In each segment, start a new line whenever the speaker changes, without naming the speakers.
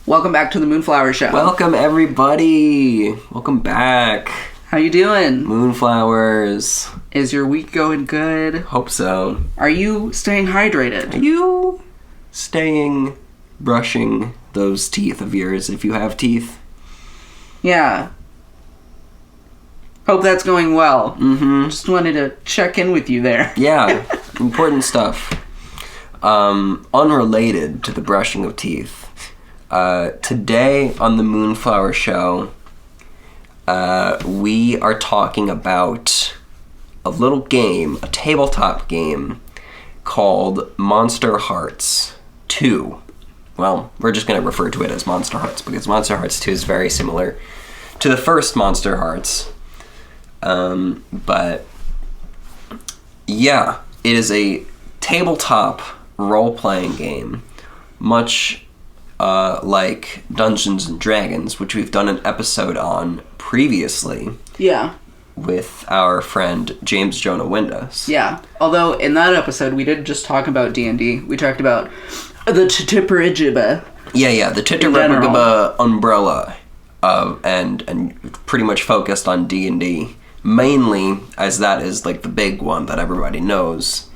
Welcome back to the Moonflower Show.
Welcome, everybody. Welcome back.
How you doing?
Moonflowers.
Is your week going good?
Hope so.
Are you staying hydrated?
Are you brushing those teeth of yours if you have teeth?
Yeah. Hope that's going well.
Mm-hmm.
Just wanted to check in with you there.
Yeah, important stuff. Unrelated to the brushing of teeth. Today on the Moonflower Show, we are talking about a little game, a tabletop game called Monsterhearts 2. Well, we're just going to refer to it as Monsterhearts because Monsterhearts 2 is very similar to the first Monsterhearts. But yeah, it is a tabletop role-playing game, much like Dungeons and Dragons, which we've done an episode on previously.
Yeah.
With our friend James Jonah Windass.
Yeah. Although in that episode we didn't just talk about D&D. We talked about the TTRPG.
Yeah, the TTRPG umbrella, and pretty much focused on D&D, mainly as that is like the big one that everybody knows.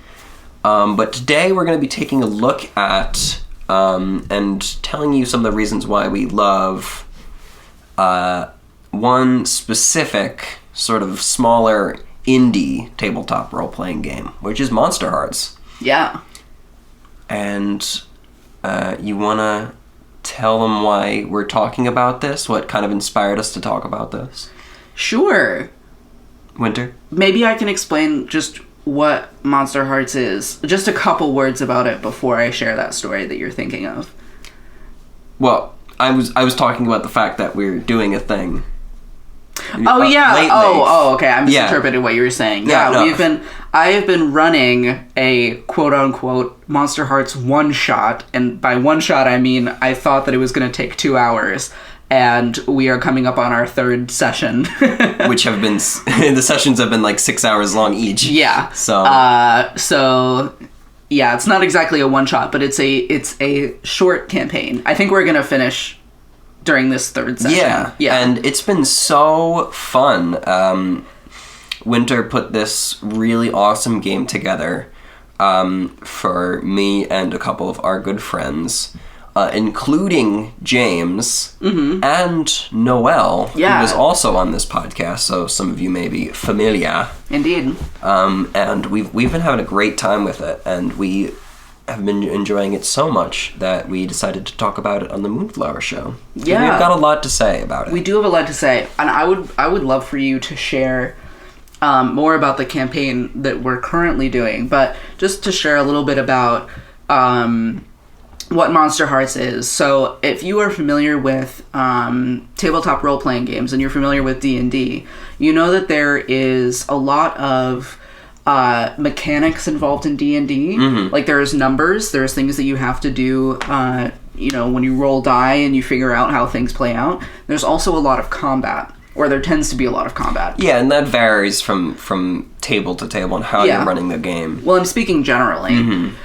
But today we're going to be taking a look at and telling you some of the reasons why we love one specific sort of smaller indie tabletop role-playing game, which is Monsterhearts.
Yeah.
And you want to tell them why we're talking about this? What kind of inspired us to talk about this?
Sure.
Winter?
Maybe I can explain just what Monsterhearts is. Just a couple words about it before I share that story that you're thinking of.
Well, I was talking about the fact that we're doing a thing.
Oh yeah.
Lately.
Oh okay. I misinterpreted what you were saying. Yeah,
no.
I have been running a quote unquote Monsterhearts one shot, and by one shot I mean I thought that it was going to take 2 hours. And we are coming up on our third session.
Which have been... the sessions have been like 6 hours long each.
Yeah.
So...
yeah, it's not exactly a one-shot, but it's a short campaign. I think we're going to finish during this third session.
Yeah. And it's been so fun. Winter put this really awesome game together for me and a couple of our good friends. Including James and Noelle, who was also on this podcast, so some of you may be familiar.
Indeed.
And we've been having a great time with it, and we have been enjoying it so much that we decided to talk about it on the Moonflower Show.
Yeah.
We've got a lot to say about it.
We do have a lot to say, and I would love for you to share more about the campaign that we're currently doing, but just to share a little bit about what Monsterhearts is. So if you are familiar with tabletop role-playing games and you're familiar with D&D, you know that there is a lot of mechanics involved in D&D. Mm-hmm. Like there's numbers, there's things that you have to do, when you roll die and you figure out how things play out. There's also a lot of combat, or there tends to be a lot of combat.
Yeah, and that varies from table to table and how you're running the game.
Well, I'm speaking generally. Mm-hmm.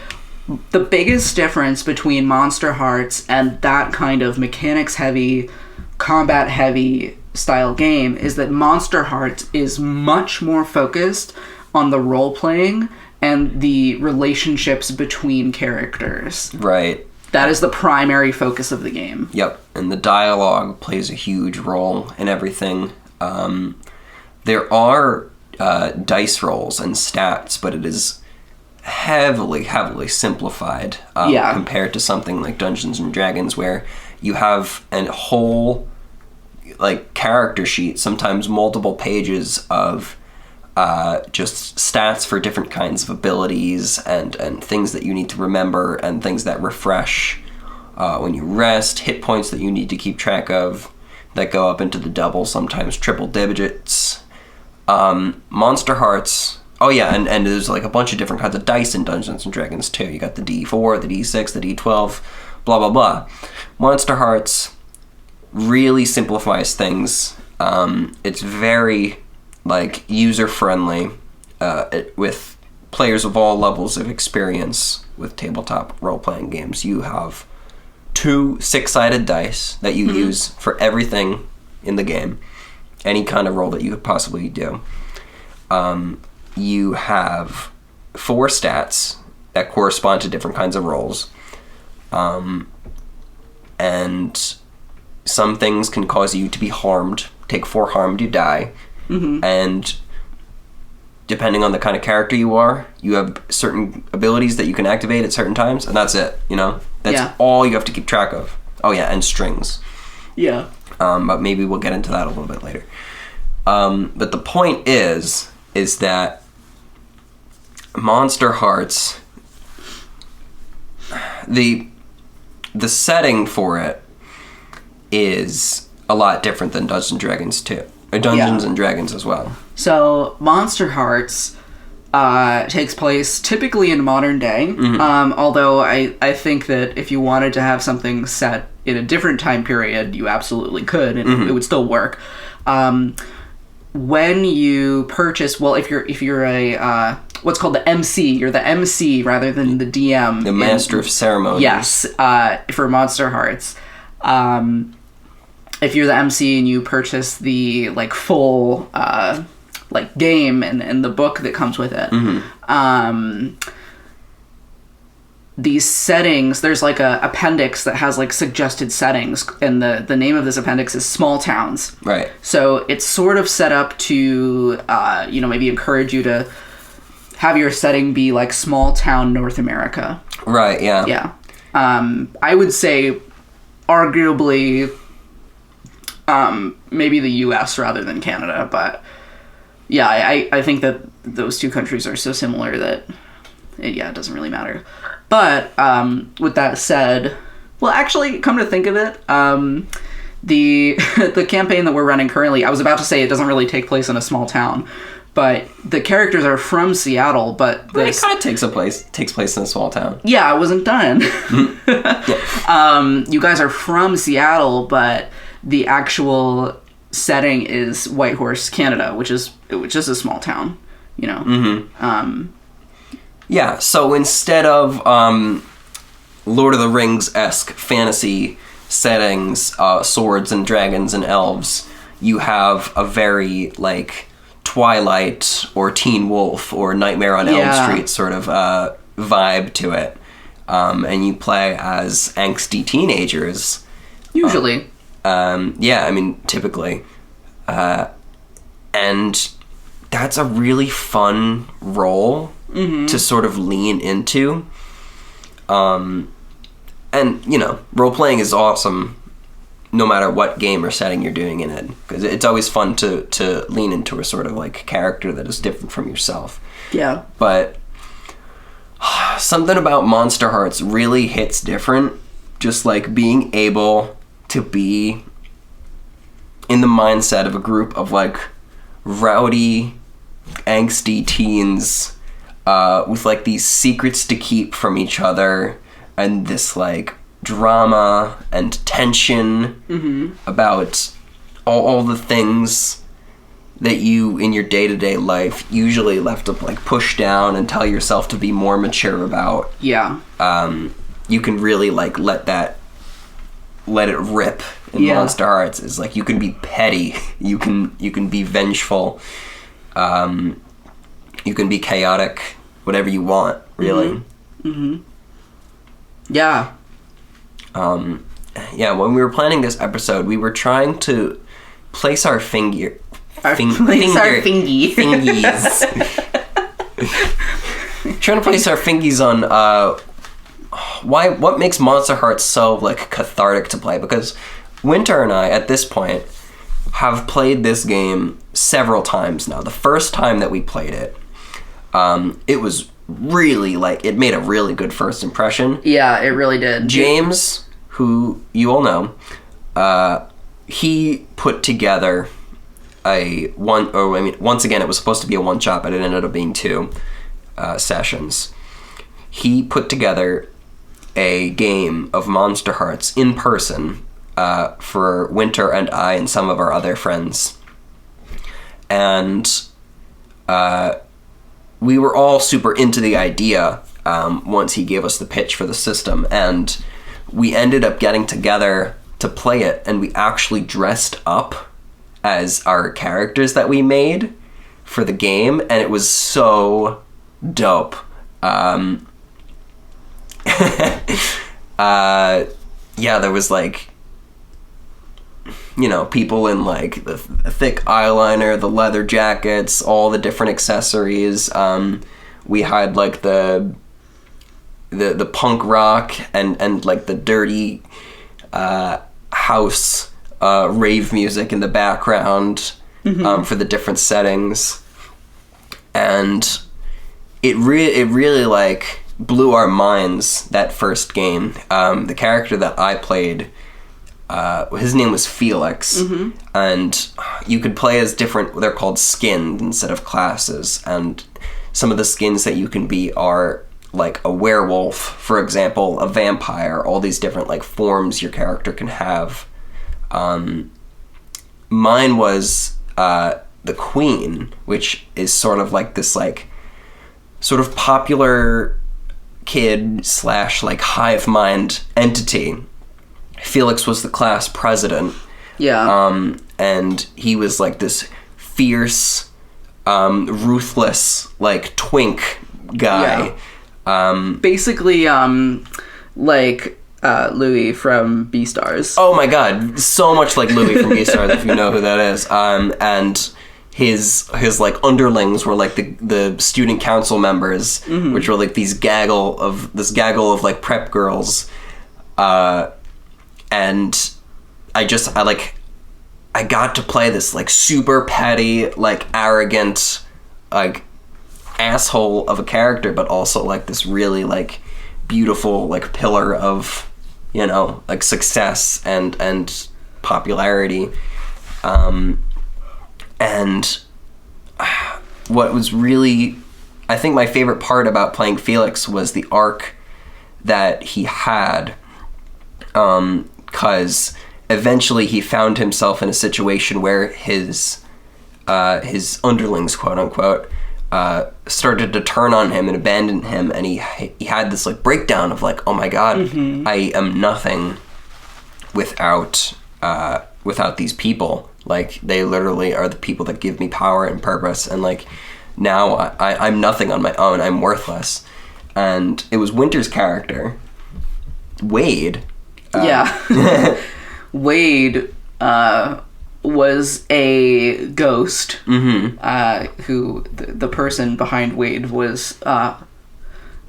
The biggest difference between Monsterhearts and that kind of mechanics-heavy, combat-heavy style game is that Monsterhearts is much more focused on the role-playing and the relationships between characters.
Right.
That is the primary focus of the game.
Yep, and the dialogue plays a huge role in everything. There are dice rolls and stats, but it is heavily simplified compared to something like Dungeons and Dragons, where you have a whole character sheet, sometimes multiple pages of just stats for different kinds of abilities and things that you need to remember and things that refresh when you rest, hit points that you need to keep track of that go up into the double, sometimes triple digits. Monsterhearts... Oh yeah, and there's a bunch of different kinds of dice in Dungeons and Dragons too. You got the D4, the D6, the D12, blah blah blah. Monsterhearts really simplifies things. It's very user friendly, with players of all levels of experience with tabletop role playing games. You have 2 6-sided dice that you use for everything in the game. Any kind of roll that you could possibly do. You have 4 stats that correspond to different kinds of rolls. And some things can cause you to be harmed. Take 4 harm, you die. And depending on the kind of character you are, you have certain abilities that you can activate at certain times, and that's it, you know? That's all you have to keep track of. Oh yeah, and strings.
Yeah.
But maybe we'll get into that a little bit later. But the point is that Monsterhearts, the setting for it is a lot different than Dungeons and Dragons too. Or Dungeons and Dragons as well.
So Monsterhearts takes place typically in modern day. Although I think that if you wanted to have something set in a different time period, you absolutely could, and it would still work. When you purchase, well, if you're a what's called the MC, you're the MC rather than the DM,
the Master of Ceremonies.
Yes, for Monsterhearts. If you're the MC and you purchase the full game and the book that comes with it, these settings, there's a appendix that has suggested settings, and the name of this appendix is Small Towns.
Right.
So it's sort of set up to maybe encourage you to have your setting be small town North America.
Right. Yeah.
Yeah. I would say arguably maybe the US rather than Canada, but yeah, I think that those two countries are so similar that it doesn't really matter. But with that said, well, actually, come to think of it, the campaign that we're running currently, I was about to say it doesn't really take place in a small town, but the characters are from Seattle, but
it kind of takes place in a small town.
Yeah, I wasn't done. You guys are from Seattle, but the actual setting is Whitehorse, Canada, which is a small town, you know.
Yeah, so instead of Lord of the Rings-esque fantasy settings, swords and dragons and elves, you have a very Twilight or Teen Wolf or Nightmare on Elm Street sort of vibe to it. And you play as angsty teenagers.
Usually.
Typically. And that's a really fun role to sort of lean into. And, role-playing is awesome no matter what game or setting you're doing in it. Because it's always fun to lean into a sort of, character that is different from yourself.
Yeah.
But something about Monsterhearts really hits different. Just, being able to be in the mindset of a group of, rowdy, angsty teens with, these secrets to keep from each other and this, drama and tension about all the things that you, in your day-to-day life, usually left to, push down and tell yourself to be more mature about.
Yeah.
You can really, let it rip in Monsterhearts. It's you can be petty, you can be vengeful, you can be chaotic, whatever you want, really.
Yeah.
When we were planning this episode, we were trying to place our fingies. Trying to place our fingies on what makes Monsterhearts so cathartic to play, because Winter and I at this point have played this game several times now. The first time that we played it, it was really it made a really good first impression.
Yeah, it really did.
James, who you all know, he put together once again, it was supposed to be a one-shot, but it ended up being 2 sessions. He put together a game of Monsterhearts in person for Winter and I and some of our other friends. And we were all super into the idea once he gave us the pitch for the system. And we ended up getting together to play it, and we actually dressed up as our characters that we made for the game, and it was so dope. There was like, people in like the thick eyeliner, the leather jackets, all the different accessories. We had like the punk rock and like the dirty house rave music in the background for the different settings, and it really like blew our minds, that first game. The character that I played, his name was Felix, and you could play as different, they're called skins instead of classes, and some of the skins that you can be are like a werewolf, for example, a vampire, all these different like forms your character can have. Mine was the Queen, which is sort of like this like sort of popular kid / like hive mind entity. Felix was the class president. Yeah. And he was like this fierce, ruthless, like twink guy. Yeah.
Basically, like Louis from Beastars.
Oh my god, so much like Louis from Beastars, if you know who that is. And his like underlings were like the student council members, which were like this gaggle of like prep girls, and I got to play this like super petty, like arrogant, like asshole of a character, but also like this really like beautiful like pillar of like success and popularity. And what was really, I think my favorite part about playing Felix was the arc that he had, because eventually he found himself in a situation where his underlings, quote unquote, started to turn on him and abandon him, and he had this like breakdown of like, oh my god, I am nothing without these people. Like, they literally are the people that give me power and purpose, and like now I'm nothing on my own, I'm worthless. And it was Winter's character, Wade.
Wade was a ghost, who the person behind Wade was, I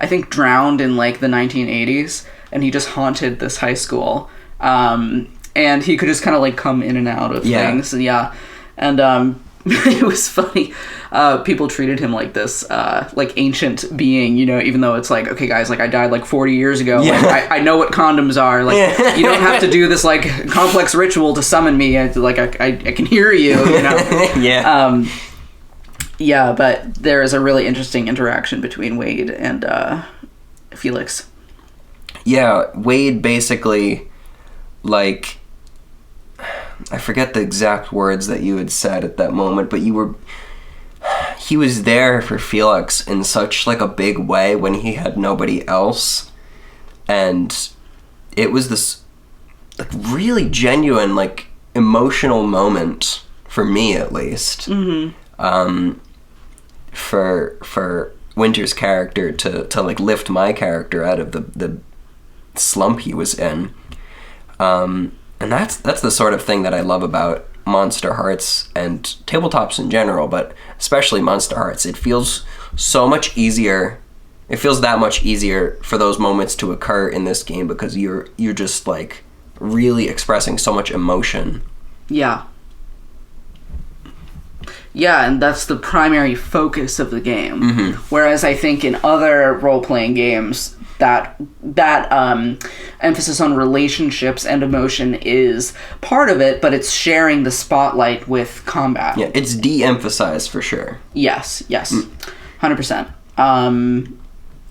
think, drowned in like the 1980s, and he just haunted this high school. And he could just kind of like come in and out of things. And it was funny. People treated him like this like ancient being, even though it's like, okay guys, like I died like 40 years ago. Like, I know what condoms are. Like, you don't have to do this like complex ritual to summon me. Like I can hear you, but there is a really interesting interaction between Wade and Felix.
Yeah, Wade basically, like, I forget the exact words that you had said at that moment, but he was there for Felix in such like a big way when he had nobody else, and it was this like really genuine, like emotional moment for me, at least. For Winter's character to like lift my character out of the slump he was in. And that's the sort of thing that I love about Monsterhearts and tabletops in general, but especially Monsterhearts. It feels so much easier. It feels that much easier for those moments to occur in this game because you're just like really expressing so much emotion. Yeah, and that's the primary focus of the game.
Whereas I think in other role-playing games, that emphasis on relationships and emotion is part of it, but it's sharing the spotlight with combat.
Yeah, it's de-emphasized for sure.
Yes, 100%. And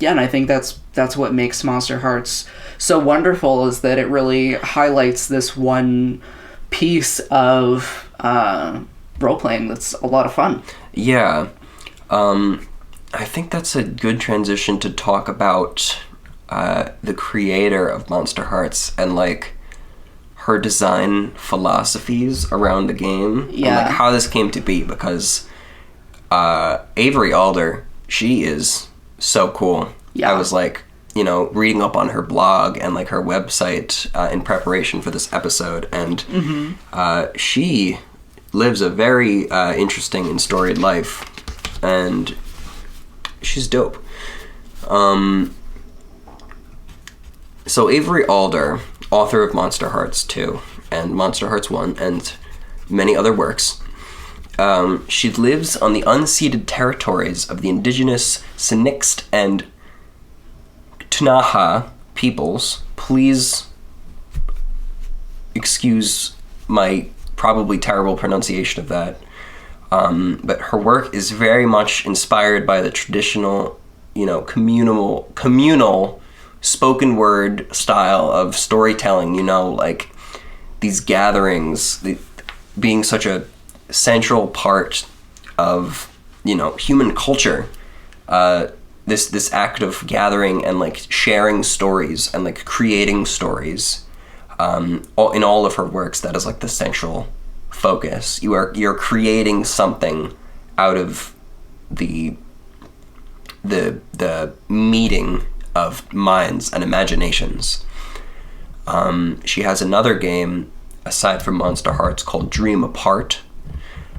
I think that's what makes Monsterhearts so wonderful, is that it really highlights this one piece of role-playing that's a lot of fun.
Yeah. I think that's a good transition to talk about the creator of Monsterhearts and like her design philosophies around the game and like how this came to be, because Avery Alder, she is so cool. I was like, you know, reading up on her blog and like her website in preparation for this episode, and she lives a very interesting and storied life, and she's dope. So Avery Alder, author of Monsterhearts 2 and Monsterhearts 1 and many other works, she lives on the unceded territories of the indigenous Sinixt and Ktunaxa peoples. Please excuse my probably terrible pronunciation of that. But her work is very much inspired by the traditional, you know, communal spoken word style of storytelling, you know, like these gatherings being such a central part of, you know, human culture. This act of gathering and like sharing stories and like creating stories, in all of her works, that is like the central focus. You're creating something out of the meeting of minds and imaginations. She has another game aside from Monsterhearts called Dream Apart.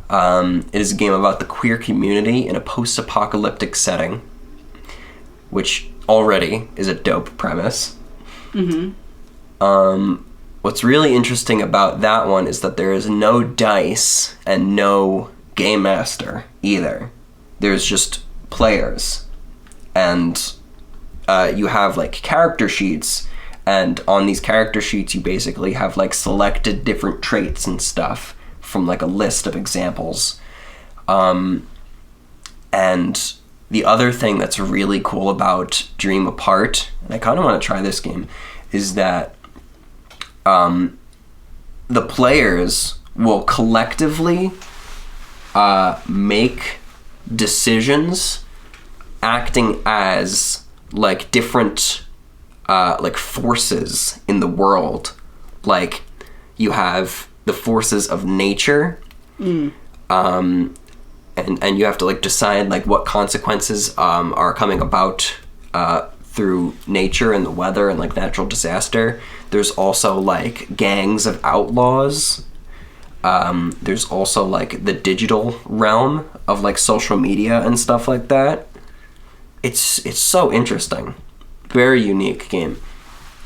It is a game about the queer community in a post-apocalyptic setting, which already is a dope premise. What's really interesting about that one is that there is no dice and no game master either. There's just players, and you have like character sheets, and on these character sheets you basically have like selected different traits and stuff from like a list of examples. And the other thing that's really cool about Dream Apart, and I kind of want to try this game, is that the players will collectively make decisions acting as like different like forces in the world. Like you have the forces of nature, and you have to like decide like what consequences are coming about through nature and the weather and like natural disaster. There's also like gangs of outlaws. There's also like the digital realm of like social media and stuff like that. It's so interesting. Very unique game.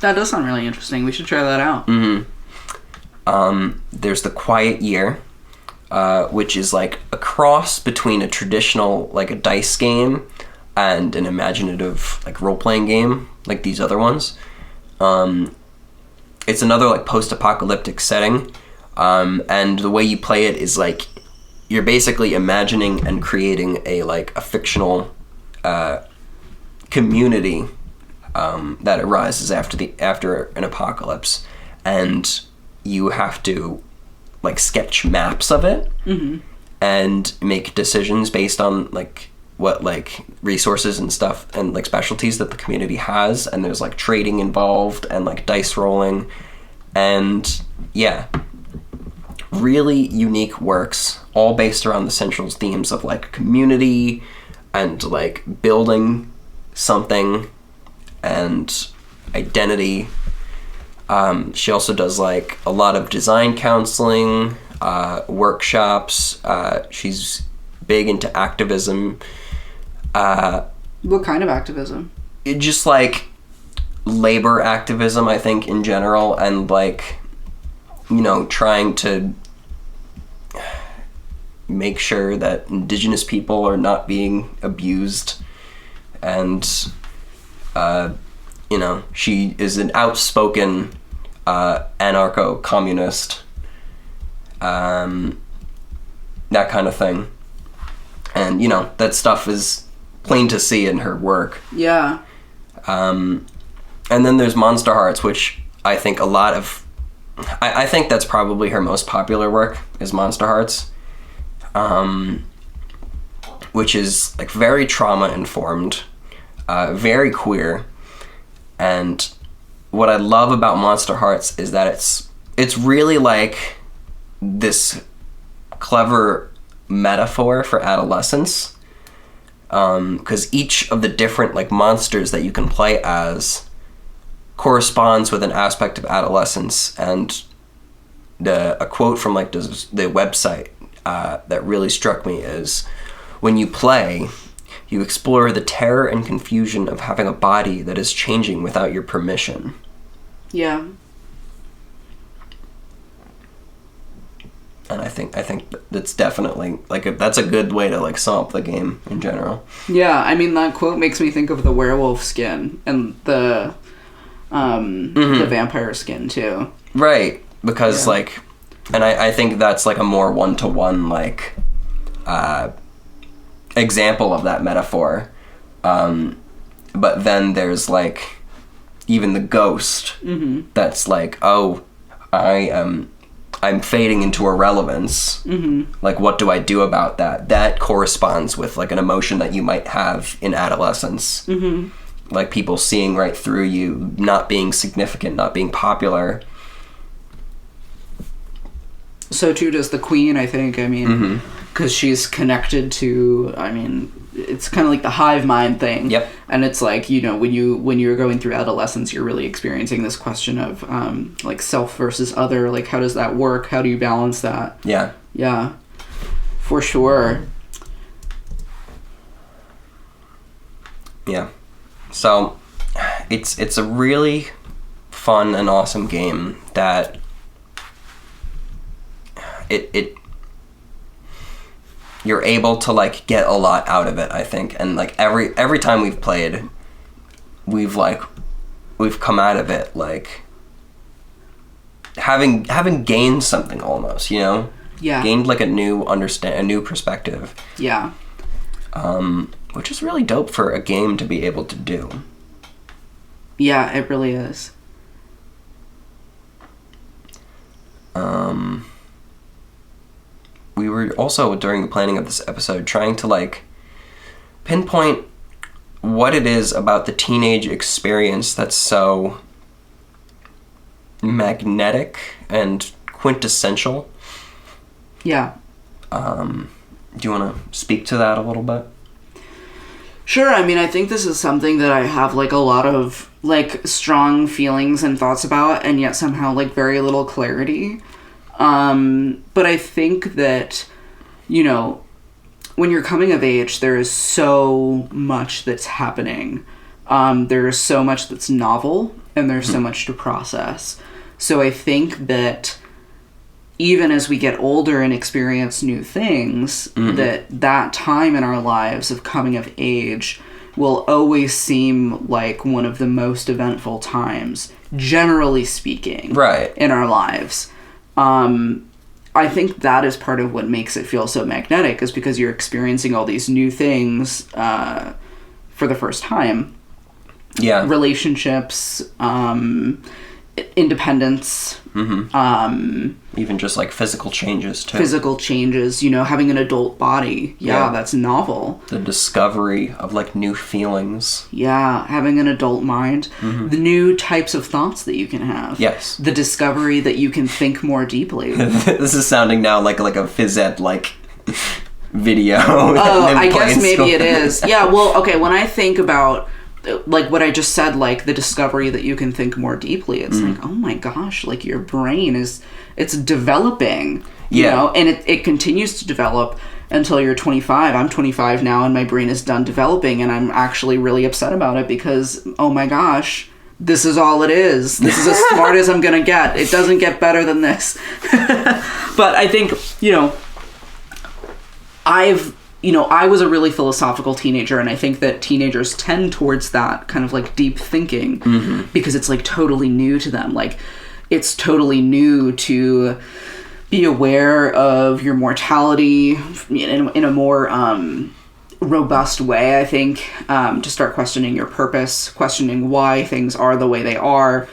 That does sound really interesting. We should try that out.
There's The Quiet Year, which is like a cross between a traditional like a dice game and an imaginative like role-playing game like these other ones. It's another like post-apocalyptic setting, and the way you play it is like you're basically imagining and creating a like a fictional community that arises after an apocalypse, and you have to like sketch maps of it and make decisions based on like what like resources and stuff and like specialties that the community has, and there's like trading involved and like dice rolling, and yeah, really unique works, all based around the central themes of like community and like building something and identity. She also does like a lot of design counseling, workshops. She's big into activism.
What kind of activism?
Just like labor activism, I think, in general, and like, you know, trying to make sure that indigenous people are not being abused. And you know, she is an outspoken anarcho-communist, that kind of thing. And, you know, that stuff is plain to see in her work.
Yeah.
And then there's Monsterhearts, which I think I think that's probably her most popular work, is Monsterhearts. Which is like very trauma-informed, very queer, And what I love about Monsterhearts is that it's really like this clever metaphor for adolescence, because each of the different like monsters that you can play as corresponds with an aspect of adolescence. And a quote from like the website that really struck me is, when you play, you explore the terror and confusion of having a body that is changing without your permission.
Yeah.
And I think that's definitely like that's a good way to like sum up the game in general.
Yeah, I mean, that quote makes me think of the werewolf skin and the vampire skin too.
Right, because like, and I think that's like a more one-to-one like example of that metaphor. But then there's like even the ghost that's like, oh, I'm fading into irrelevance. Like, what do I do about that? That corresponds with like an emotion that you might have in adolescence. Like people seeing right through you, not being significant, not being popular.
So too does the queen, I think. I mean, because she's connected to, I mean, it's kind of like the hive mind thing.
Yep.
And it's like, you know, when you're going through adolescence, you're really experiencing this question of like self versus other. Like, how does that work? How do you balance that?
Yeah.
Yeah, for sure.
Yeah. So it's a really fun and awesome game that it you're able to like get a lot out of it, I think. And like every time we've played, we've come out of it like having gained something almost, you know?
Yeah.
Gained like a new perspective.
Yeah.
Which is really dope for a game to be able to do.
Yeah, it really is.
We were also, during the planning of this episode, trying to like pinpoint what it is about the teenage experience that's so magnetic and quintessential.
Yeah.
Do you want to speak to that a little bit?
Sure. I mean, I think this is something that I have like a lot of like strong feelings and thoughts about, and yet somehow like very little clarity. But I think that, you know, when you're coming of age, there is so much that's happening. There is so much that's novel, and there's so much to process. So I think that even as we get older and experience new things, that time in our lives of coming of age will always seem like one of the most eventful times, generally speaking,
right,
in our lives. I think that is part of what makes it feel so magnetic, is because you're experiencing all these new things for the first time.
Yeah.
Relationships, independence,
even just like physical changes too.
Physical changes, you know, having an adult body. Yeah, that's novel.
The discovery of like new feelings.
Yeah, having an adult mind. The new types of thoughts that you can have.
Yes.
The discovery that you can think more deeply.
This is sounding now like a phys ed like video.
Oh, I guess maybe it is. Yeah, well, okay, when I think about like what I just said, like the discovery that you can think more deeply, it's like, oh my gosh, like your brain it's developing, you know, and it continues to develop until you're 25. I'm 25 now, and my brain is done developing, and I'm actually really upset about it because, oh my gosh, this is all it is. This is as smart as I'm gonna get. It doesn't get better than this. But I think, you know, I was a really philosophical teenager, and I think that teenagers tend towards that kind of like deep thinking because it's like totally new to them. Like, it's totally new to be aware of your mortality in a more robust way, I think, to start questioning your purpose, questioning why things are the way they are.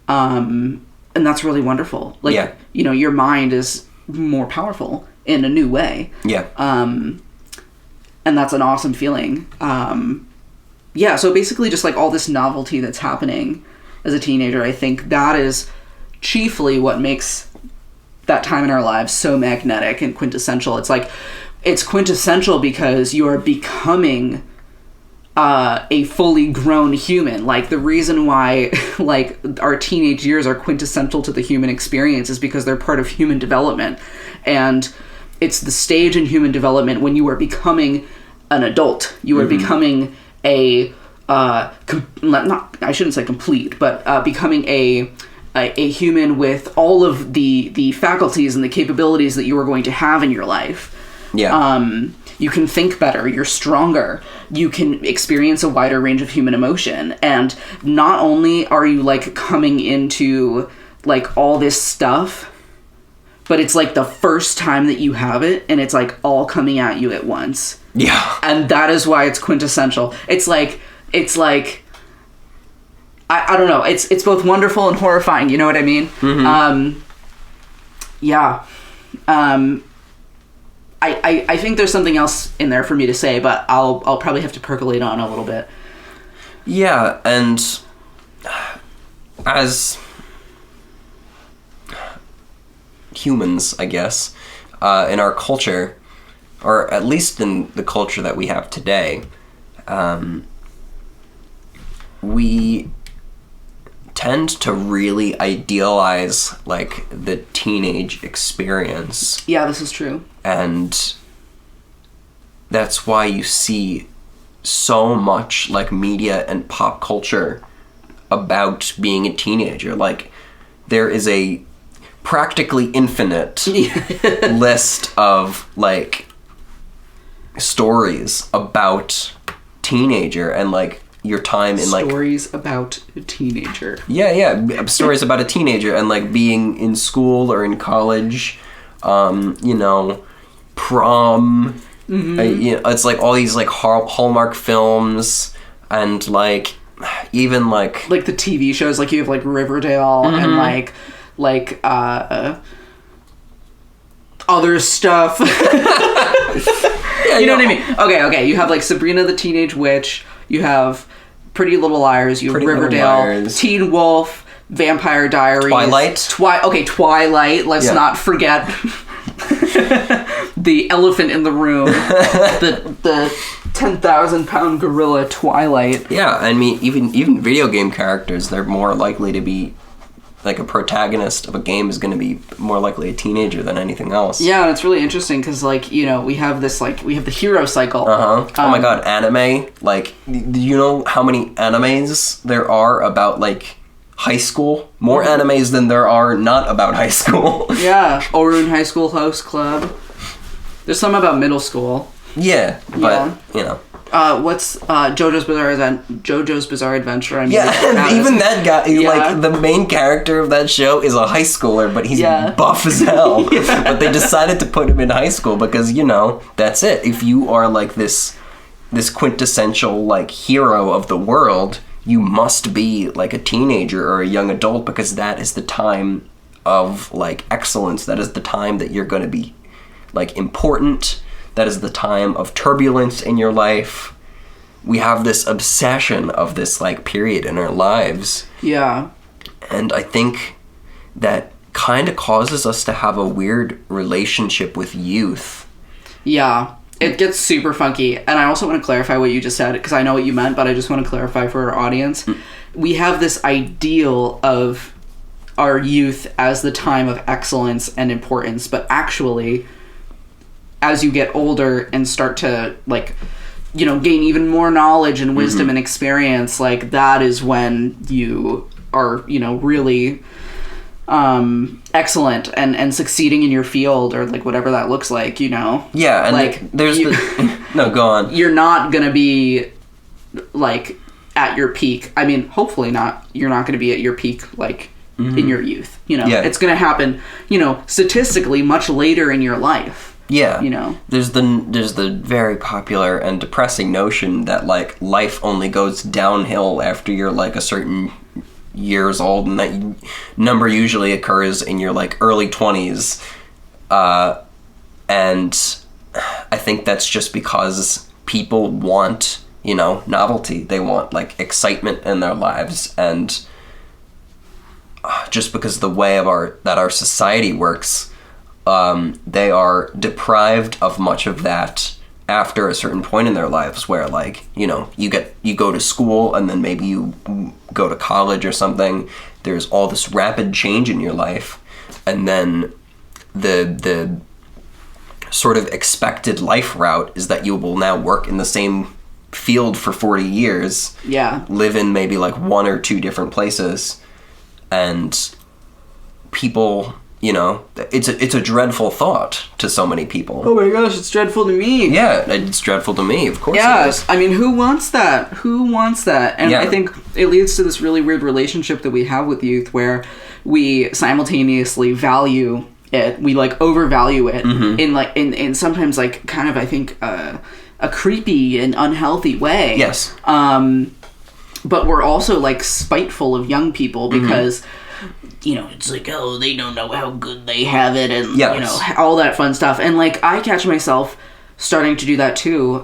And that's really wonderful. Like, you know, your mind is more powerful in a new way.
Yeah.
And that's an awesome feeling. yeah, so basically just like all this novelty that's happening as a teenager, I think that is chiefly what makes that time in our lives so magnetic and quintessential. It's like, it's quintessential because you are becoming a fully grown human. Like, the reason why like our teenage years are quintessential to the human experience is because they're part of human development, and it's the stage in human development when you are becoming an adult. You are becoming a not, I shouldn't say complete, but becoming a human with all of the faculties and the capabilities that you are going to have in your life.
Yeah.
You can think better, you're stronger, you can experience a wider range of human emotion, and not only are you like coming into like all this stuff, but it's like the first time that you have it, and it's like all coming at you at once.
Yeah.
And that is why it's quintessential. It's like I don't know, it's both wonderful and horrifying, you know what I mean? Yeah. I think there's something else in there for me to say, but I'll probably have to percolate on a little bit.
Yeah, and as humans, I guess, in our culture, or at least in the culture that we have today, we tend to really idealize like the teenage experience.
Yeah, this is true.
And that's why you see so much like media and pop culture about being a teenager. Like, there is a practically infinite list of like stories about teenager and like your time in like
stories about a teenager.
Yeah, stories about a teenager and like being in school or in college, you know, prom. You know, it's like all these like Hallmark films, and like even like
the TV shows. Like, you have like Riverdale and like other stuff. You know what I mean? Okay. You have like Sabrina the Teenage Witch. You have Pretty Little Liars. You have Riverdale, Teen Wolf, Vampire Diaries,
Twilight.
Twilight. Let's not forget the elephant in the room, the 10,000-pound gorilla, Twilight.
Yeah, I mean, even video game characters, they're more likely to be like a protagonist of a game is going to be more likely a teenager than anything else.
Yeah, and it's really interesting because, like, you know, we have the hero cycle.
Oh my god, anime. Like, do you know how many animes there are about, like, high school? More animes than there are not about high school.
Yeah, Orun High School Host Club. There's some about middle school.
Yeah, but, you know.
What's JoJo's Bizarre Adventure? I mean,
yeah, even that guy, like, the main character of that show is a high schooler, but he's buff as hell. But they decided to put him in high school because, you know, that's it. If you are, like, this quintessential, like, hero of the world, you must be, like, a teenager or a young adult because that is the time of, like, excellence. That is the time that you're going to be, like, important. That is the time of turbulence in your life. We have this obsession of this, like, period in our lives.
Yeah.
And I think that kind of causes us to have a weird relationship with youth.
Yeah. It gets super funky. And I also want to clarify what you just said, because I know what you meant, but I just want to clarify for our audience. We have this ideal of our youth as the time of excellence and importance, but actually, as you get older and start to, like, you know, gain even more knowledge and wisdom and experience, like, that is when you are, you know, really excellent and succeeding in your field, or, like, whatever that looks like, you know?
Yeah, and
like,
there's no, go on.
You're not gonna be, like, at your peak. I mean, hopefully not. You're not gonna be at your peak, like, in your youth, you know?
Yeah.
It's gonna happen, you know, statistically much later in your life.
Yeah,
you know,
there's the very popular and depressing notion that, like, life only goes downhill after you're, like, a certain years old, and that number usually occurs in your, like, early 20s, and I think that's just because people want novelty. They want, like, excitement in their lives. And just because of the way that our society works, they are deprived of much of that after a certain point in their lives, where, like, you go to school and then maybe you go to college or something. There's all this rapid change in your life, and then the sort of expected life route is that you will now work in the same field for 40 years.
Yeah.
Live in maybe like one or two different places, and people, it's a dreadful thought to so many people.
Oh my gosh, it's dreadful to me.
Yeah, it's dreadful to me, of course.
Yes, I mean, who wants that? Who wants that? And I think it leads to this really weird relationship that we have with youth, where we simultaneously value it, we like overvalue it in sometimes like kind of, I think, a creepy and unhealthy way.
Yes.
But we're also like spiteful of young people because it's like, oh, they don't know how good they have it, and all that fun stuff. And like, I catch myself starting to do that too.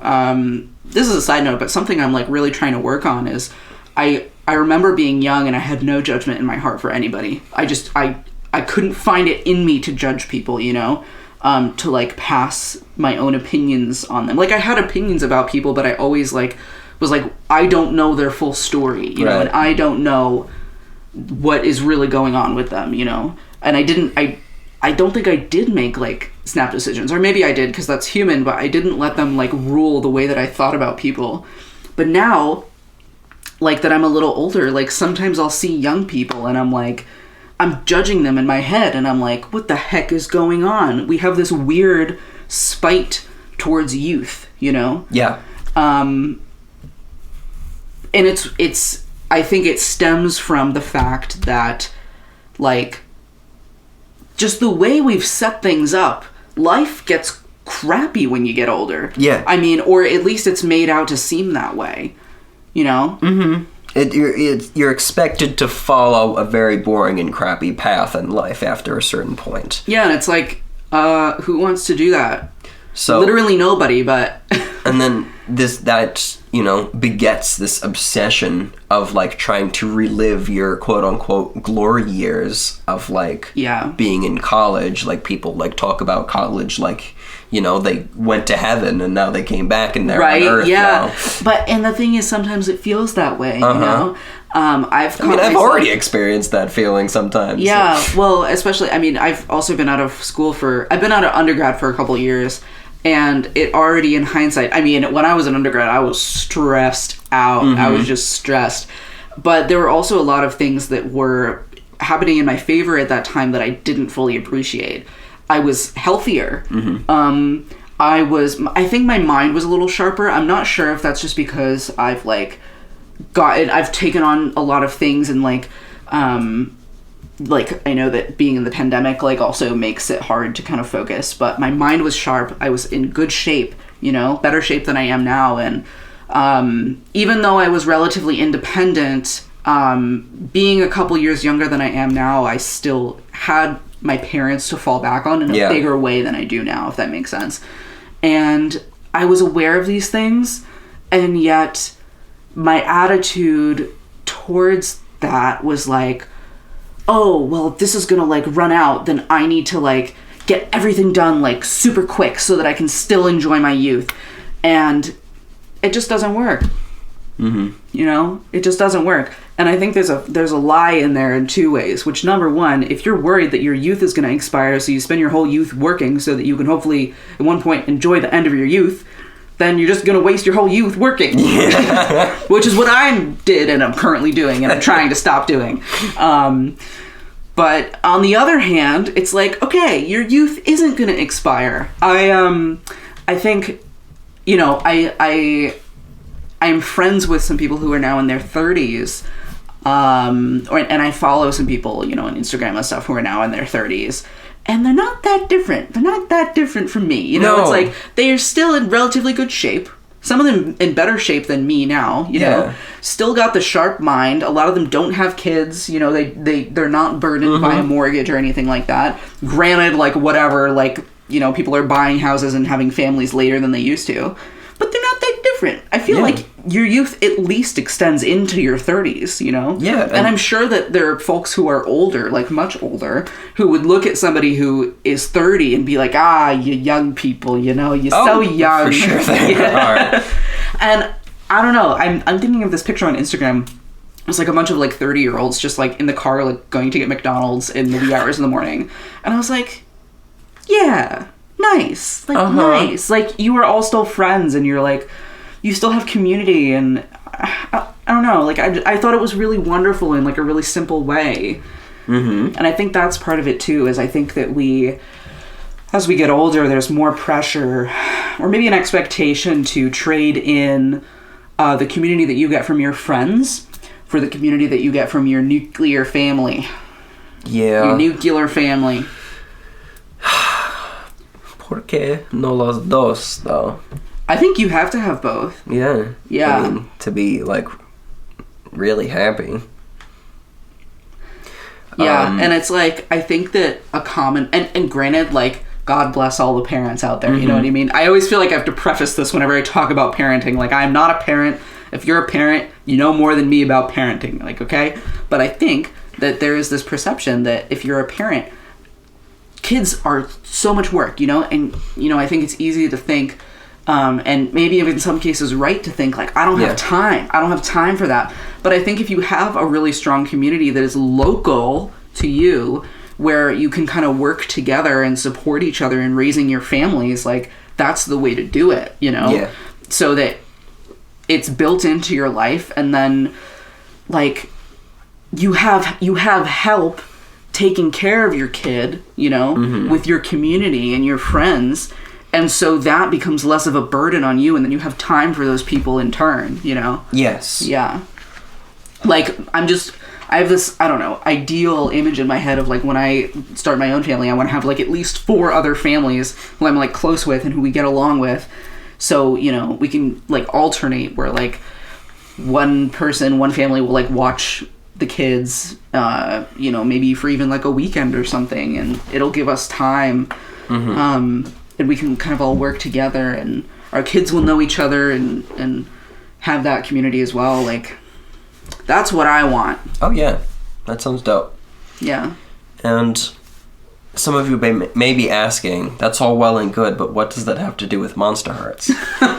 This is a side note, but something I'm like really trying to work on is I remember being young and I had no judgment in my heart for anybody. I couldn't find it in me to judge people, to like pass my own opinions on them. Like, I had opinions about people, but I always like was like, I don't know their full story, know, and I don't know what is really going on with them, and I don't think I did make like snap decisions, or maybe I did because that's human, but I didn't let them like rule the way that I thought about people. But now, like, that I'm a little older, like, sometimes I'll see young people and I'm like, I'm judging them in my head, and I'm like, what the heck is going on? We have this weird spite towards youth,
Yeah.
And it's I think it stems from the fact that, like, just the way we've set things up, life gets crappy when you get older.
Yeah.
I mean, or at least it's made out to seem that way,
Mm-hmm. You're expected to follow a very boring and crappy path in life after a certain point.
Yeah, and it's like, who wants to do that?
So
literally nobody, but...
And then that begets this obsession of, like, trying to relive your quote-unquote glory years of, like, being in college. Like, people, like, talk about college like, they went to heaven and now they came back and they're on Earth now.
But, and the thing is, sometimes it feels that way, I've
already experienced that feeling sometimes.
Yeah, well, especially, I've also been out of school I've been out of undergrad for a couple of years, and it already, in hindsight, when I was an undergrad, I was stressed out. I was just stressed. But there were also a lot of things that were happening in my favor at that time that I didn't fully appreciate. I was healthier. I think my mind was a little sharper. I'm not sure if that's just because I've taken on a lot of things, and like I know that being in the pandemic like also makes it hard to kind of focus, but my mind was sharp. I was in good shape, better shape than I am now. And even though I was relatively independent, being a couple years younger than I am now, I still had my parents to fall back on in a bigger way than I do now, if that makes sense. And I was aware of these things, and yet my attitude towards that was like, oh, well, if this is gonna like run out, then I need to like get everything done like super quick so that I can still enjoy my youth. And it just doesn't work. It just doesn't work. And I think there's a lie in there in two ways, which, number one, if you're worried that your youth is going to expire, so you spend your whole youth working so that you can hopefully at one point enjoy the end of your youth, then you're just going to waste your whole youth working. Which is what I did and I'm currently doing, and I'm trying to stop doing. But on the other hand, it's like, okay, your youth isn't going to expire. I think, I'm friends with some people who are now in their 30s, and I follow some people, on Instagram and stuff who are now in their 30s, and they're not that different. They're not that different from me.
No.
It's like they are still in relatively good shape. Some of them in better shape than me now, still got the sharp mind. A lot of them don't have kids, they're not burdened by a mortgage or anything like that. Granted, like, whatever, like, people are buying houses and having families later than they used to, but they're not that different different. I feel like your youth at least extends into your 30s, you know?
Yeah.
And I'm sure that there are folks who are older, like much older, who would look at somebody who is 30 and be like, you young people, you know, you're so young.
For sure they are.
And I don't know, I'm thinking of this picture on Instagram. It's like a bunch of like 30-year-olds just like in the car, like going to get McDonald's in the wee hours in the morning. And I was like, yeah, nice. Like, nice. Like, you are all still friends and you're like, you still have community. And I don't know, like, I thought it was really wonderful in like a really simple way. Mm-hmm. And I think that's part of it too, is I think that as we get older, there's more pressure or maybe an expectation to trade in the community that you get from your friends for the community that you get from your nuclear family.
Yeah.
Your nuclear family.
¿Por qué no los dos, though?
I think you have to have both.
Yeah.
Yeah.
I mean, to be, like, really happy.
Yeah, and it's like, I think that a common... And granted, like, God bless all the parents out there, you know what I mean? I always feel like I have to preface this whenever I talk about parenting. Like, I'm not a parent. If you're a parent, you know more than me about parenting, like, okay? But I think that there is this perception that if you're a parent, kids are so much work, you know? And, you know, I think it's easy to think, and maybe in some cases right to think, like, I don't have time. I don't have time for that. But I think if you have a really strong community that is local to you, where you can kind of work together and support each other in raising your families, like, that's the way to do it, you know?
Yeah.
So that it's built into your life, and then, like, you have help taking care of your kid, you know, with your community and your friends, and so that becomes less of a burden on you, and then you have time for those people in turn, you know?
Yes.
Yeah. Like, I have this, I don't know, ideal image in my head of, like, when I start my own family, I want to have, like, at least 4 other families who I'm, like, close with and who we get along with. So, you know, we can, like, alternate where, like, one family will, like, watch the kids, you know, maybe for even, like, a weekend or something, and it'll give us time. And we can kind of all work together, and our kids will know each other and have that community as well. Like, that's what I want.
Oh, yeah. That sounds dope.
Yeah.
And some of you may be asking, that's all well and good, but what does that have to do with Monsterhearts?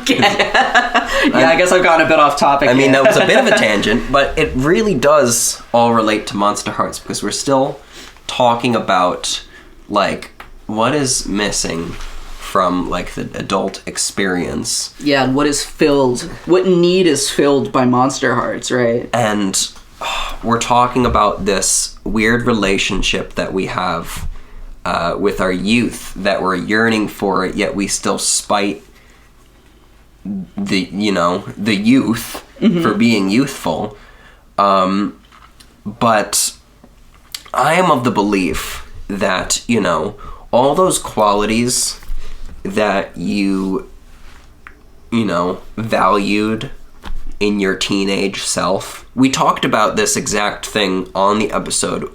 Okay. I guess I've gotten a bit off topic.
I mean, that was a bit of a tangent, but it really does all relate to Monsterhearts, because we're still talking about, like, what is missing from, like, the adult experience.
Yeah, and what need is filled by Monsterhearts, right?
And we're talking about this weird relationship that we have with our youth, that we're yearning for it, yet we still spite the youth for being youthful. But I am of the belief that, you know, all those qualities that you know, valued in your teenage self. We talked about this exact thing on the episode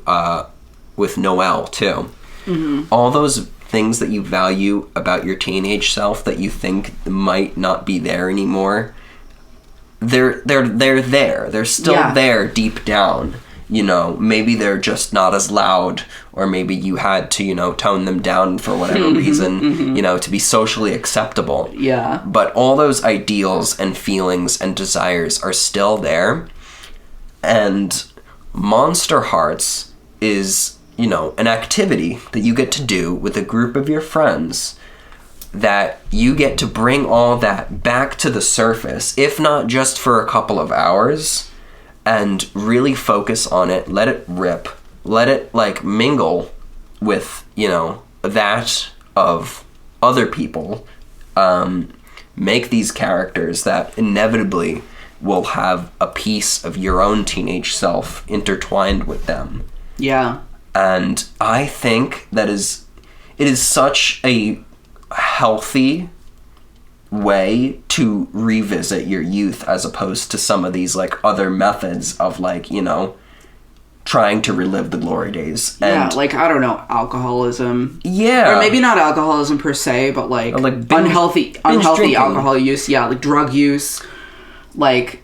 with Noelle, too. All those things that you value about your teenage self that you think might not be there anymore, they're there. They're still there deep down. You know, maybe they're just not as loud, or maybe you had to, you know, tone them down for whatever reason, you know, to be socially acceptable.
Yeah.
But all those ideals and feelings and desires are still there. And Monsterhearts is, you know, an activity that you get to do with a group of your friends, that you get to bring all that back to the surface, if not just for a couple of hours, and really focus on it, let it rip, let it, like, mingle with, you know, that of other people, make these characters that inevitably will have a piece of your own teenage self intertwined with them.
Yeah.
And I think that it is such a healthy way to revisit your youth, as opposed to some of these, like, other methods of, like, you know, trying to relive the glory days.
Yeah,
And
like, I don't know, alcoholism.
yeah.
Or maybe not alcoholism per se, but like,
Or, like,
unhealthy
drinking.
alcohol use. Yeah, like drug use. Like,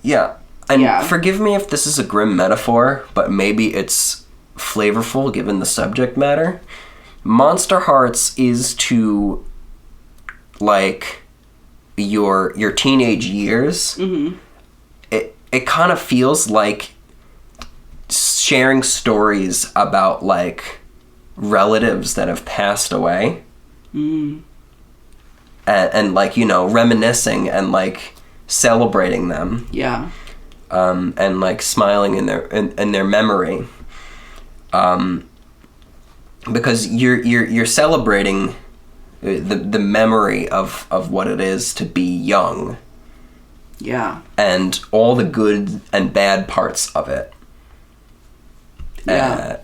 Yeah. And
Yeah.
forgive me if this is a grim metaphor, but maybe it's flavorful given the subject matter. Monsterhearts is to, like, your teenage years.
mm-hmm.
It kind of feels like sharing stories about, like, relatives that have passed away.
Mm.
And like, you know, reminiscing and, like, celebrating them.
Yeah.
And like smiling in their memory, because you're celebrating the memory of what it is to be young,
Yeah.
and all the good and bad parts of it.
Yeah.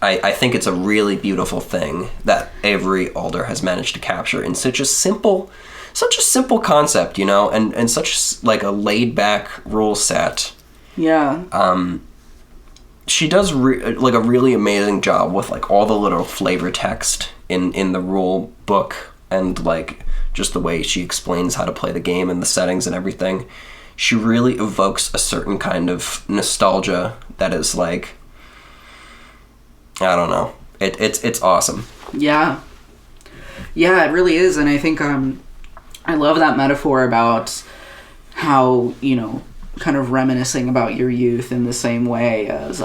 I think it's a really beautiful thing that Avery Alder has managed to capture in such a simple concept, you know, and such like a laid back rule set.
Yeah.
She does like a really amazing job with like all the little flavor text in the rule book, and like just the way she explains how to play the game and the settings and everything. She really evokes a certain kind of nostalgia that is like, I don't know. It's awesome.
Yeah. Yeah, it really is. And I think I love that metaphor about how, you know, kind of reminiscing about your youth in the same way as,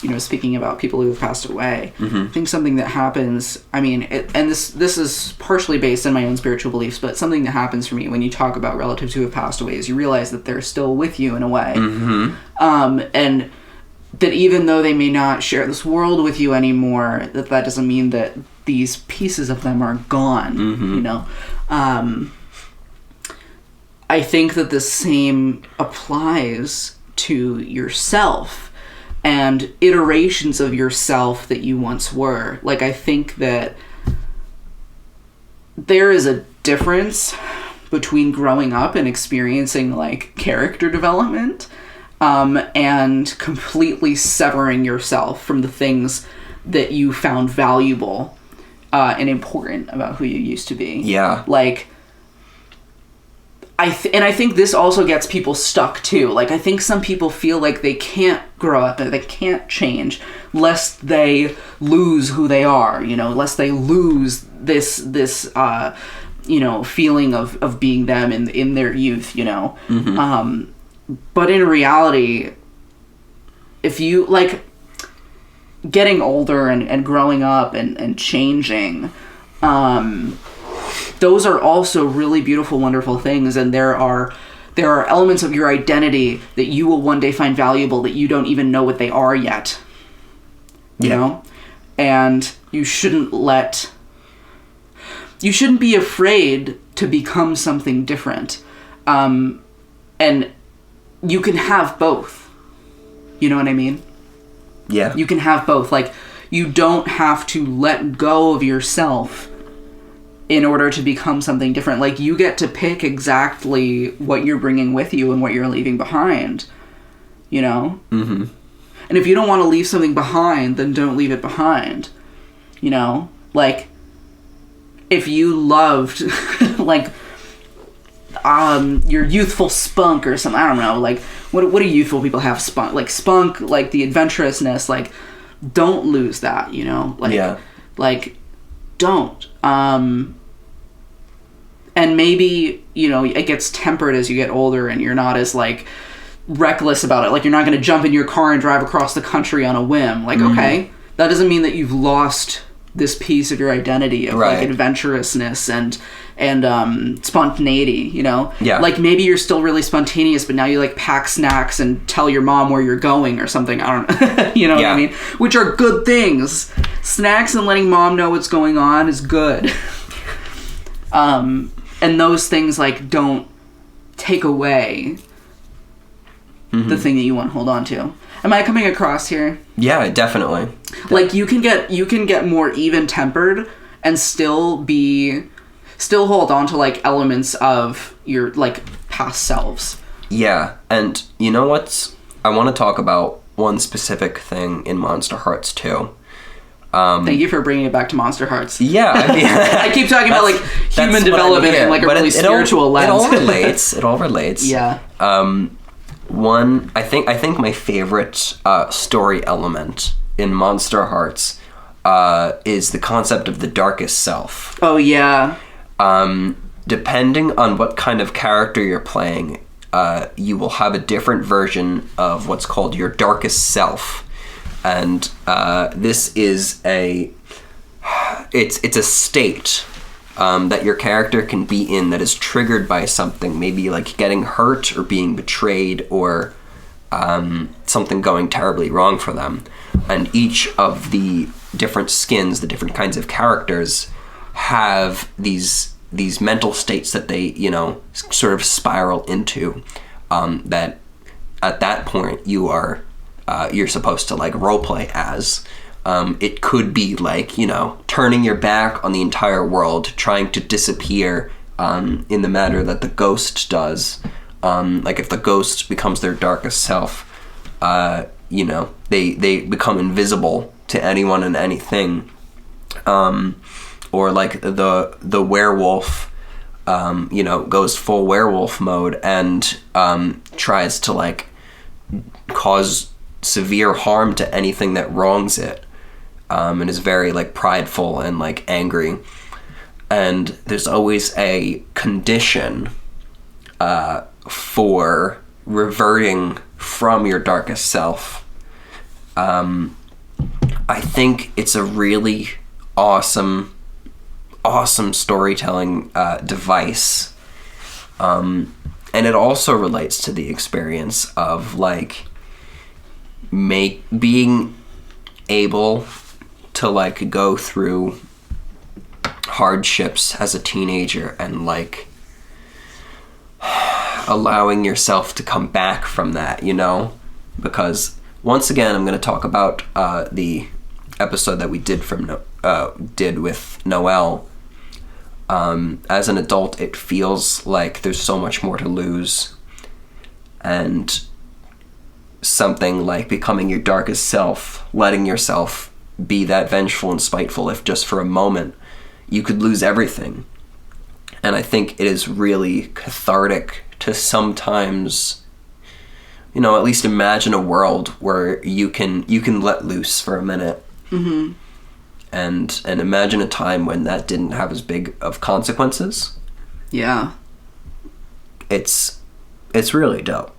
you know, speaking about people who have passed away.
Mm-hmm.
I think something that happens, I mean, and this is partially based on my own spiritual beliefs, but something that happens for me when you talk about relatives who have passed away is you realize that they're still with you in a way.
Mm-hmm.
And that even though they may not share this world with you anymore, that doesn't mean that these pieces of them are gone,
Mm-hmm.
you know? I think that the same applies to yourself and iterations of yourself that you once were. Like, I think that there is a difference between growing up and experiencing, like, character development, and completely severing yourself from the things that you found valuable and important about who you used to be.
Yeah.
Like, I think this also gets people stuck too. Like, I think some people feel like they can't grow up and they can't change lest they lose who they are, you know, lest they lose this you know, feeling of being them in their youth, you know.
Mm-hmm.
But in reality, if you, like, getting older and growing up and changing, those are also really beautiful, wonderful things, and there are elements of your identity that you will one day find valuable that you don't even know what they are yet. You know? And you shouldn't be afraid to become something different. And you can have both. You know what I mean?
Yeah.
You can have both. Like, you don't have to let go of yourself in order to become something different. Like, you get to pick exactly what you're bringing with you and what you're leaving behind, you know?
Mm-hmm.
And if you don't want to leave something behind, then don't leave it behind, you know? Like, if you loved, like, your youthful spunk or something, I don't know, like, what do youthful people have? Spunk, like the adventurousness, like, don't lose that, you know? Like,
yeah.
Like, don't. And maybe, you know, it gets tempered as you get older and you're not as, like, reckless about it. Like, you're not going to jump in your car and drive across the country on a whim. Like, okay, that doesn't mean that you've lost this piece of your identity of,
right,
like, adventurousness and spontaneity, you know?
Yeah.
Like, maybe you're still really spontaneous, but now you, like, pack snacks and tell your mom where you're going or something. I don't know. You know what I mean? Which are good things. Snacks and letting mom know what's going on is good. And those things, like, don't take away the thing that you want to hold on to. Am I coming across here?
Yeah, definitely.
Like, you can get more even-tempered and still hold on to, like, elements of your, like, past selves.
Yeah, and you know what? I want to talk about one specific thing in Monsterhearts 2.
Thank you for bringing it back to Monsterhearts.
Yeah, I mean,
I keep talking about like human development in like a really spiritual lens.
It all relates.
Yeah.
I think my favorite story element in Monsterhearts is the concept of the darkest self.
Oh yeah.
Depending on what kind of character you're playing, you will have a different version of what's called your darkest self. And this is it's a state that your character can be in that is triggered by something, maybe like getting hurt or being betrayed or something going terribly wrong for them. And each of the different skins, the different kinds of characters, have these mental states that they, sort of spiral into, that at that point you're supposed to like roleplay as. It could be like, turning your back on the entire world, trying to disappear in the manner that the ghost does. Like if the ghost becomes their darkest self, they become invisible to anyone and anything. Or like the werewolf, goes full werewolf mode and tries to like cause severe harm to anything that wrongs it, and is very like prideful and like angry. And there's always a condition for reverting from your darkest self. I think it's a really awesome storytelling device, and it also relates to the experience of like being able to like go through hardships as a teenager and like allowing yourself to come back from that, because once again I'm going to talk about the episode that we did with Noelle. As an adult, it feels like there's so much more to lose, and something like becoming your darkest self, letting yourself be that vengeful and spiteful, if just for a moment, you could lose everything. And I think it is really cathartic to sometimes, at least imagine a world where you can let loose for a minute.
Mm-hmm.
And imagine a time when that didn't have as big of consequences.
Yeah.
It's really dope.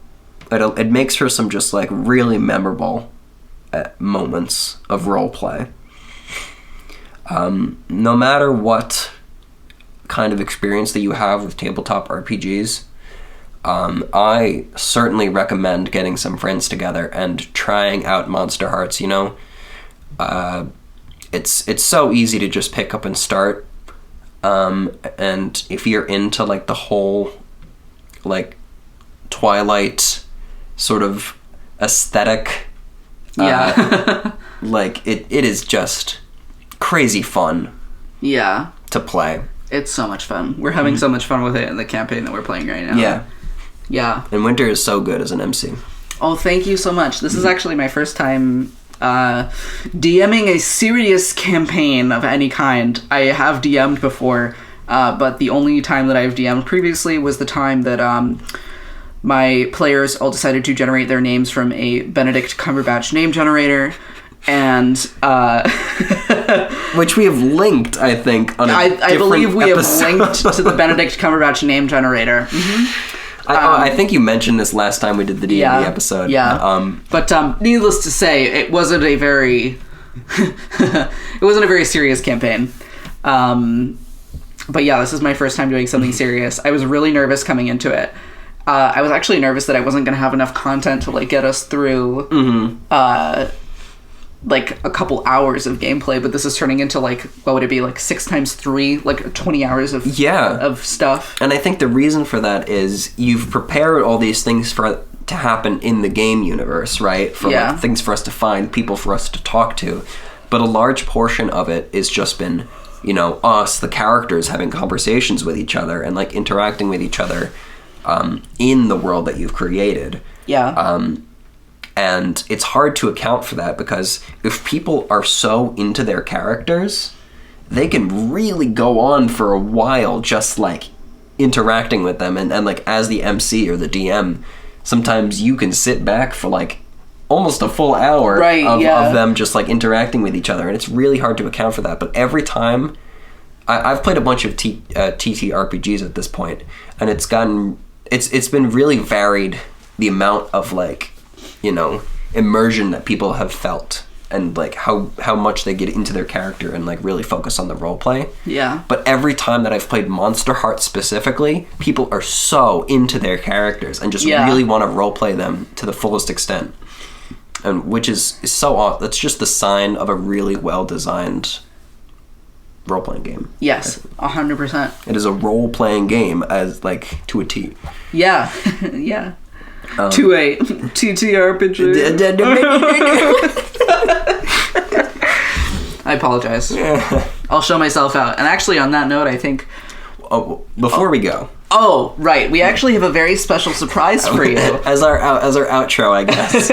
It makes for some just like really memorable moments of role play. No matter what kind of experience that you have with tabletop RPGs, I certainly recommend getting some friends together and trying out Monsterhearts. It's so easy to just pick up and start. And if you're into like the whole like Twilight sort of aesthetic, like it is just crazy fun.
Yeah.
To play.
It's so much fun. We're having so much fun with it in the campaign that we're playing right now.
Yeah.
Yeah.
And Winter is so good as an MC.
Oh, thank you so much. This is actually my first time DMing a serious campaign of any kind. I have DM'd before, but the only time that I've DM'd previously was the time that my players all decided to generate their names from a Benedict Cumberbatch name generator, and
which we have linked, I think, on I believe we
episode. Have linked to the Benedict Cumberbatch name generator. Mm-hmm.
I think you mentioned this last time we did the D&D episode.
Yeah. But needless to say, it wasn't a very serious campaign. But yeah, this is my first time doing something serious. I was really nervous coming into it. I was actually nervous that I wasn't going to have enough content to like get us through like a couple hours of gameplay, but this is turning into like, what would it be, like 6 times 3, like 20 hours of stuff.
And I think the reason for that is you've prepared all these things to happen in the game universe, right? For like things for us to find, people for us to talk to. But a large portion of it is just been, us, the characters, having conversations with each other and like interacting with each other in the world that you've created.
Yeah.
And it's hard to account for that because if people are so into their characters, they can really go on for a while just like interacting with them. And like as the MC or the DM, sometimes you can sit back for like almost a full hour of them just like interacting with each other. And it's really hard to account for that. But every time, I've played a bunch of TTRPGs at this point, and it's been really varied, the amount of like, you know, immersion that people have felt and like how much they get into their character and like really focus on the role play.
Yeah.
But every time that I've played Monsterhearts specifically, people are so into their characters and just really want to role play them to the fullest extent. And which is so awesome. That's just the sign of a really well designed role playing game.
Yes, 100%.
It is a role playing game as like to a T.
Yeah. Yeah. To a TTRPG. I apologize. I'll show myself out. And actually, on that note, I think...
Before we go...
Oh, right. We actually have a very special surprise for you.
As our outro, I guess.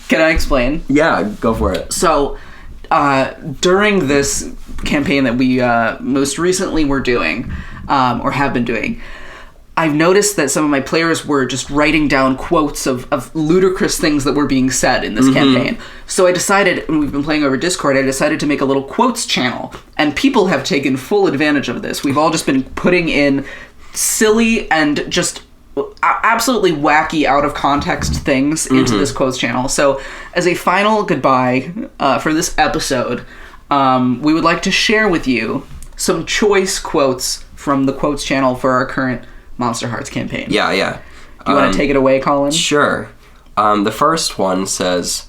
Can I explain?
Yeah, go for it.
So, during this campaign that we most recently were doing, or have been doing... I've noticed that some of my players were just writing down quotes of ludicrous things that were being said in this campaign. So I decided, and we've been playing over Discord, I decided to make a little quotes channel. And people have taken full advantage of this. We've all just been putting in silly and just absolutely wacky, out of context things into this quotes channel. So as a final goodbye for this episode, we would like to share with you some choice quotes from the quotes channel for our current Monsterhearts campaign.
Yeah.
Do you want to take it away, Colin?
Sure. The first one says,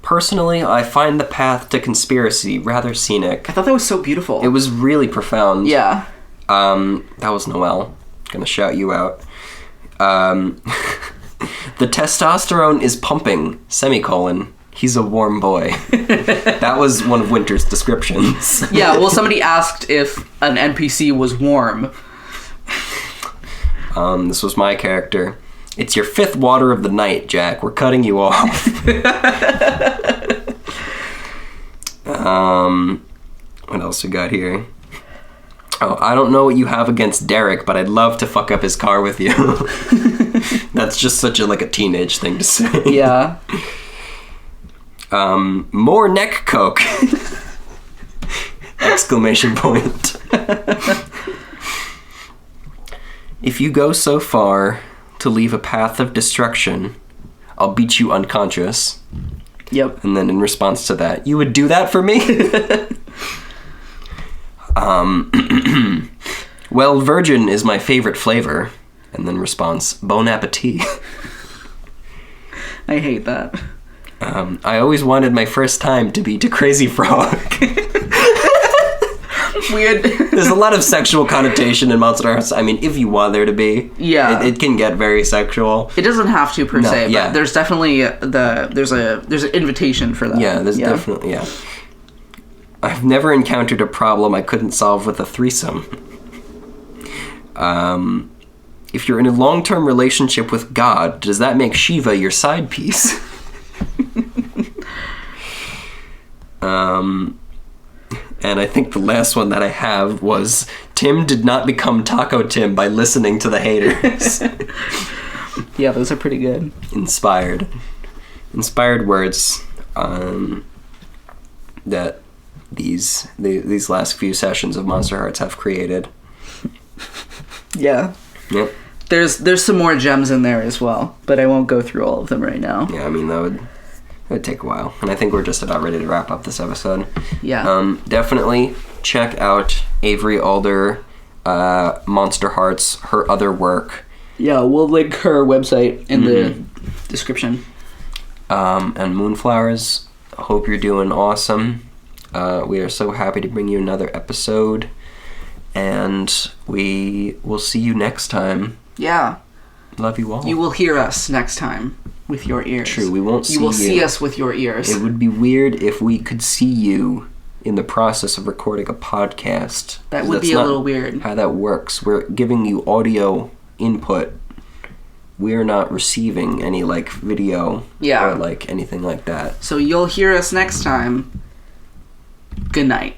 "Personally, I find the path to conspiracy rather scenic."
I thought that was so beautiful.
It was really profound.
Yeah.
That was Noelle. Gonna shout you out. The testosterone is pumping, semicolon. He's a warm boy. That was one of Winter's descriptions.
Yeah, well, somebody asked if an NPC was warm.
This was my character. "It's your fifth water of the night, Jack. We're cutting you off." What else we got here? "Oh, I don't know what you have against Derek, but I'd love to fuck up his car with you." That's just such a teenage thing to say.
Yeah.
"More neck coke!" Exclamation point. "If you go so far to leave a path of destruction, I'll beat you unconscious."
Yep.
And then in response to that, "You would do that for me?" "Well, virgin is my favorite flavor." And then response, "Bon appetit."
I hate that.
"I always wanted my first time to be to Crazy Frog."
Weird.
There's a lot of sexual connotation in Monsterhearts. I mean, if you want there to be,
yeah,
it can get very sexual.
It doesn't have to per se,
yeah.
But there's definitely there's an invitation for that.
Yeah, there's definitely, yeah. "I've never encountered a problem I couldn't solve with a threesome." "If you're in a long-term relationship with God, does that make Shiva your side piece?" And I think the last one that I have was, "Tim did not become Taco Tim by listening to the haters."
Yeah, those are pretty good.
Inspired words that these last few sessions of Monsterhearts have created.
Yeah.
Yep.
There's some more gems in there as well, but I won't go through all of them right now.
Yeah, I mean, it would take a while. And I think we're just about ready to wrap up this episode.
Yeah.
Definitely check out Avery Alder, Monsterhearts, her other work.
Yeah, we'll link her website in the description.
And Moonflowers, hope you're doing awesome. We are so happy to bring you another episode. And we will see you next time.
Yeah.
Love you all.
You will hear us next time with your ears.
True, we won't see you.
You will see us with your ears.
It would be weird if we could see you in the process of recording a podcast.
That would be a little weird.
How that works. We're giving you audio input we are not receiving any like video
Yeah.
or like anything like that.
So you'll hear us next time. Good night.